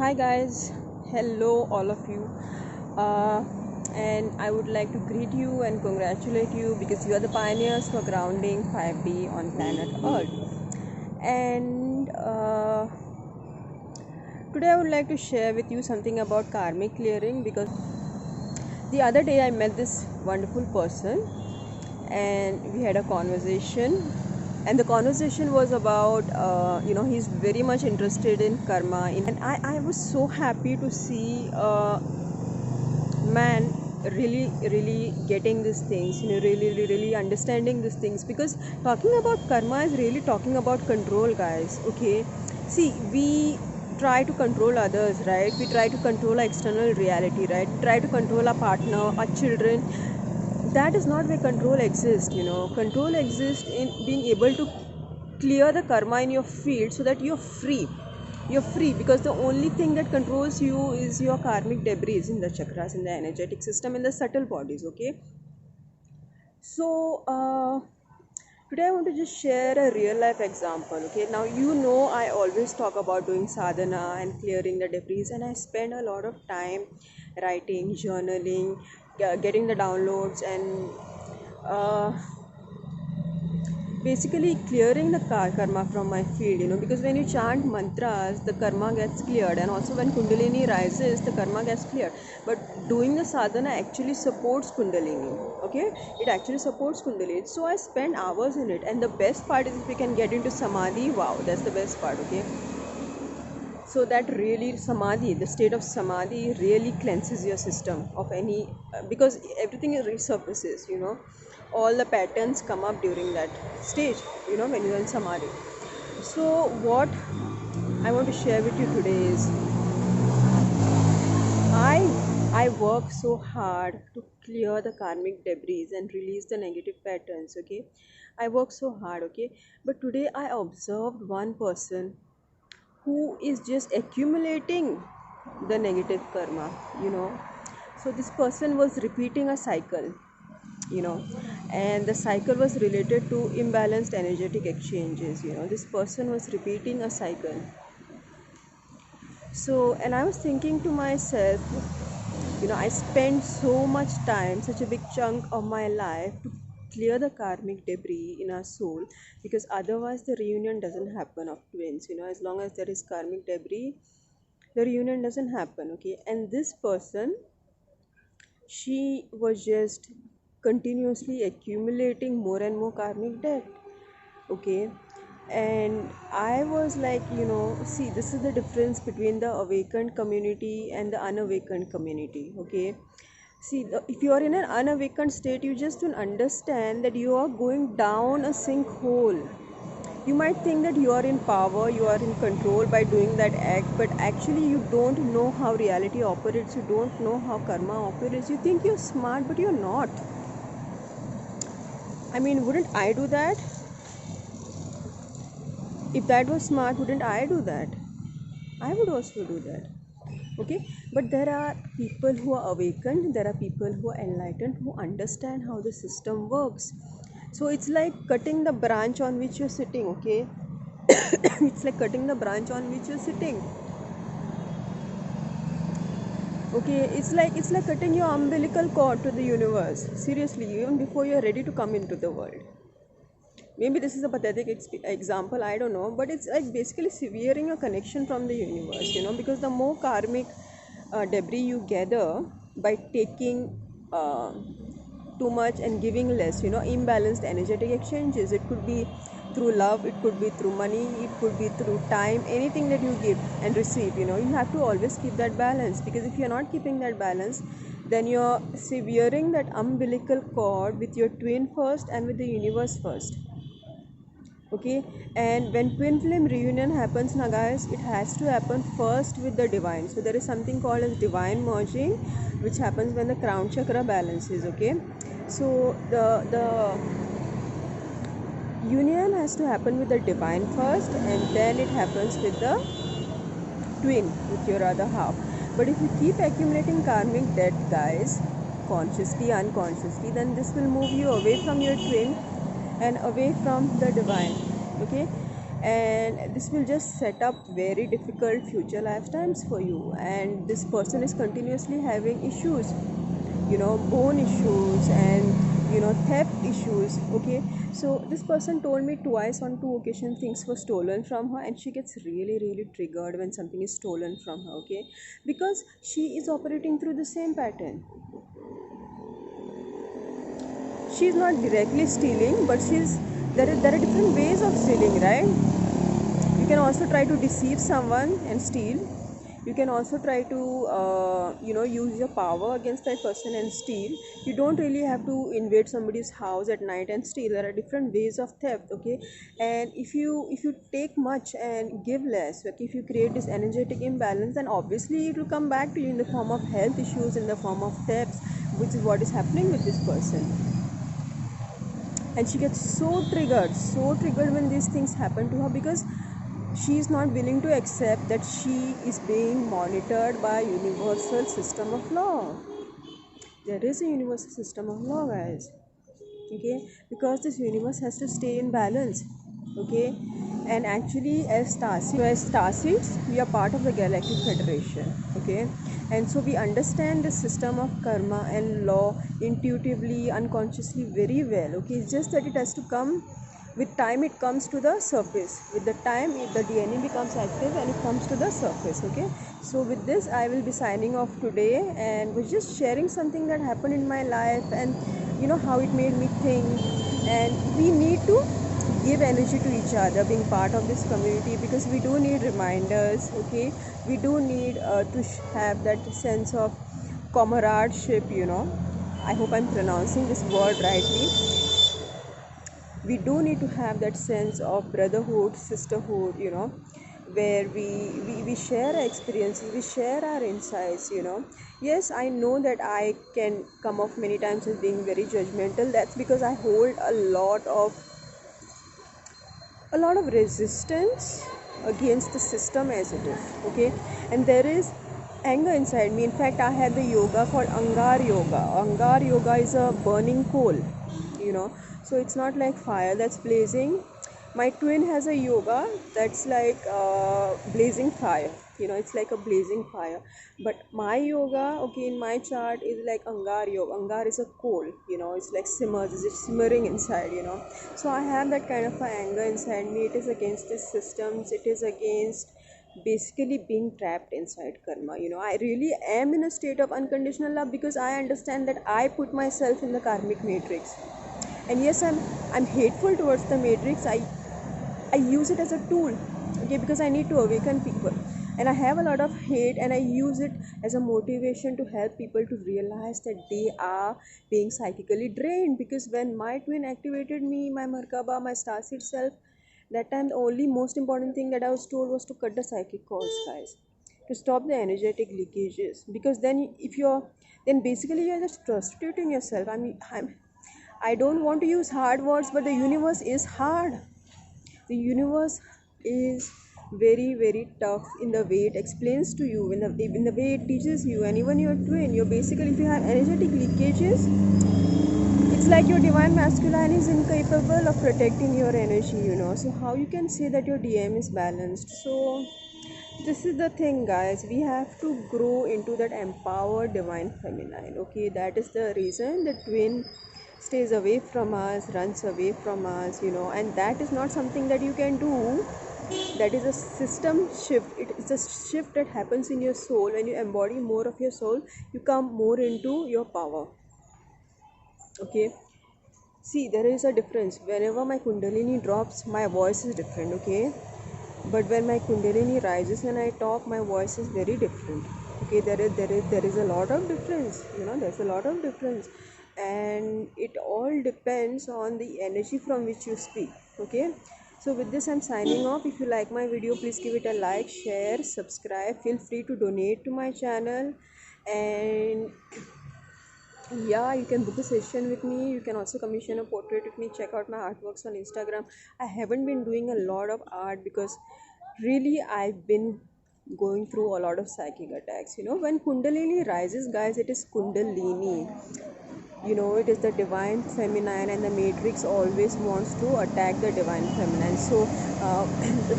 Hi guys, hello all of you, uh, and I would like to greet you and congratulate you because you are the pioneers for grounding 5D on planet Earth. And today I would like to share with you something about karmic clearing because the other day I met this wonderful person and we had a conversation, and the conversation was about he's very much interested in karma and I was so happy to see man really getting these things, really understanding these things, because talking about karma is really talking about control, guys. Okay, see, we try to control others, right? We try to control our external reality, right? We try to control our partner, our children. That is not where control exists. Control exists in being able to clear the karma in your field so that you're free, because the only thing that controls you is your karmic debris in the chakras, in the energetic system, in the subtle bodies. Okay, so today I want to just share a real life example. Okay, now I always talk about doing sadhana and clearing the debris, and I spend a lot of time writing, journaling, getting the downloads, and uh, basically clearing the karma from my field, because when you chant mantras, the karma gets cleared, and also when kundalini rises, the karma gets cleared. But doing the sadhana actually supports kundalini. Okay, it actually supports kundalini, so I spend hours in it, and the best part is if we can get into samadhi. Wow, that's the best part. Okay, so that really samadhi, the state of samadhi, really cleanses your system of any because everything resurfaces. All the patterns come up during that stage, when you're in samadhi. So what I want to share with you today is i I work so hard to clear the karmic debris and release the negative patterns. Okay, I work so hard. Okay, but today I observed one person who is just accumulating the negative karma, you know so this person was repeating a cycle, you know and the cycle was related to imbalanced energetic exchanges. This person was repeating a cycle. So, and I was thinking to myself, I spent so much time, such a big chunk of my life, to clear the karmic debris in our soul, because otherwise the reunion doesn't happen of twins. As long as there is karmic debris, the reunion doesn't happen. Okay, and this person, she was just continuously accumulating more and more karmic debt. Okay, and I was like, see, this is the difference between the awakened community and the unawakened community. Okay, see, if you are in an unawakened state, you just don't understand that you are going down a sinkhole. You might think that you are in power, you are in control by doing that act, but actually you don't know how reality operates, you don't know how karma operates. You think you're smart, but you're not. I mean, wouldn't I do that? If that was smart, wouldn't I do that? I would also do that. Okay, but there are people who are awakened, there are people who are enlightened, who understand how the system works. So it's like cutting the branch on which you're sitting. Okay, it's like cutting the branch on which you're sitting. Okay, it's like cutting your umbilical cord to the universe. Seriously, even before you're ready to come into the world. Maybe this is a pathetic example, I don't know, but it's like basically severing your connection from the universe. Because the more karmic debris you gather by taking uh, too much and giving less, imbalanced energetic exchanges. It could be through love, it could be through money, it could be through time, anything that you give and receive. You have to always keep that balance, because if you're not keeping that balance, then you're severing that umbilical cord with your twin first and with the universe first. Okay, and when twin flame reunion happens, now guys, it has to happen first with the divine. So there is something called as divine merging, which happens when the crown chakra balances. Okay, so the union has to happen with the divine first, and then it happens with the twin, with your other half. But if you keep accumulating karmic debt, guys, consciously, unconsciously, then this will move you away from your twin and away from the divine. Okay, and this will just set up very difficult future lifetimes for you. And this person is continuously having issues, bone issues and theft issues. Okay, so this person told me twice on two occasions things were stolen from her, and she gets really really triggered when something is stolen from her. Okay, because she is operating through the same pattern. She's not directly stealing, but there are different ways of stealing, right? You can also try to deceive someone and steal. You can also try to use your power against that person and steal. You don't really have to invade somebody's house at night and steal. There are different ways of theft. Okay, and if you take much and give less, like if you create this energetic imbalance, then obviously it will come back to you in the form of health issues, in the form of thefts, which is what is happening with this person. And she gets so triggered when these things happen to her, because she is not willing to accept that she is being monitored by a universal system of law. There is a universal system of law, guys. Okay, because this universe has to stay in balance. Okay, and actually as starseeds we are part of the galactic federation. Okay, and so we understand the system of karma and law intuitively, unconsciously, very well. Okay, it's just that it has to come with time. It comes to the surface with the time. The DNA becomes active and it comes to the surface. Okay, so with this I will be signing off today, and was just sharing something that happened in my life, and how it made me think. And we need to give energy to each other being part of this community, because we do need reminders. Okay, we do need to have that sense of comradeship. I hope I'm pronouncing this word rightly. We do need to have that sense of brotherhood, sisterhood, where we share our experiences, we share our insights. Yes, I know that I can come off many times as being very judgmental. That's because I hold a lot of resistance against the system as it is. Okay, and there is anger inside me. In fact, I have the yoga called Angar yoga is a burning coal. you know so it's not like fire that's blazing. My twin has a yoga that's like blazing fire. It's like a blazing fire. But my yoga, okay, in my chart is like Angar yoga. Angar is a coal. It's like simmers, it's simmering inside. So I have that kind of a anger inside me. It is against these systems. It is against basically being trapped inside karma. I really am in a state of unconditional love, because I understand that I put myself in the karmic matrix. And yes, I'm hateful towards the matrix. I use it as a tool. Okay, because I need to awaken people, and I have a lot of hate, and I use it as a motivation to help people to realize that they are being psychically drained. Because when my twin activated me, my Markaba, my starseed self, that time the only most important thing that I was told was to cut the psychic cords, guys, to stop the energetic leakages. Because then basically you're just prostituting yourself. I don't want to use hard words, but the universe is hard. The universe is very very tough in the way it explains to you, in the way it teaches you. And even your twin, you're basically, if you have energetic leakages, it's like your divine masculine is incapable of protecting your energy. So how you can say that your DM is balanced? So this is the thing, guys. We have to grow into that empowered divine feminine. Okay, that is the reason the twin stays away from us, runs away from us. And that is not something that you can do. That is a system shift. It is a shift that happens in your soul. When you embody more of your soul, you come more into your power. Okay, see, there is a difference. Whenever my kundalini drops, my voice is different. Okay, but when my kundalini rises and I talk, my voice is very different. Okay, there is a lot of difference. There's a lot of difference, and it all depends on the energy from which you speak. Okay, so with this I'm signing off. If you like my video, please give it a like, share, subscribe. Feel free to donate to my channel. And yeah, you can book a session with me. You can also commission a portrait with me. Check out my artworks on Instagram. I haven't been doing a lot of art because really I've been going through a lot of psychic attacks. When kundalini rises, guys, it is kundalini. it is the divine feminine, and the matrix always wants to attack the divine feminine. So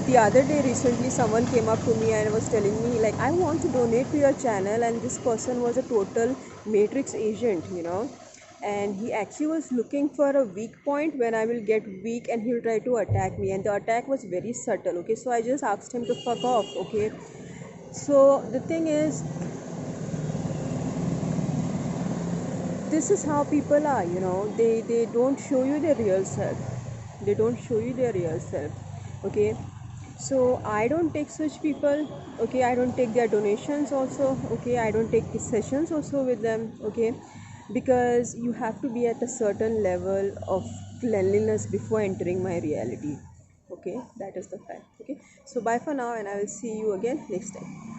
the other day, recently, someone came up to me and was telling me, like, I want to donate to your channel, and this person was a total matrix agent. And he actually was looking for a weak point when I will get weak, and he'll try to attack me, and the attack was very subtle. Okay, so I just asked him to fuck off. Okay, so the thing is, this is how people are. They don't show you their real self. They don't show you their real self. Okay, so I don't take such people. Okay, I don't take their donations also. Okay, I don't take the sessions also with them. Okay, because you have to be at a certain level of cleanliness before entering my reality. Okay, that is the fact. Okay, so bye for now, and I will see you again next time.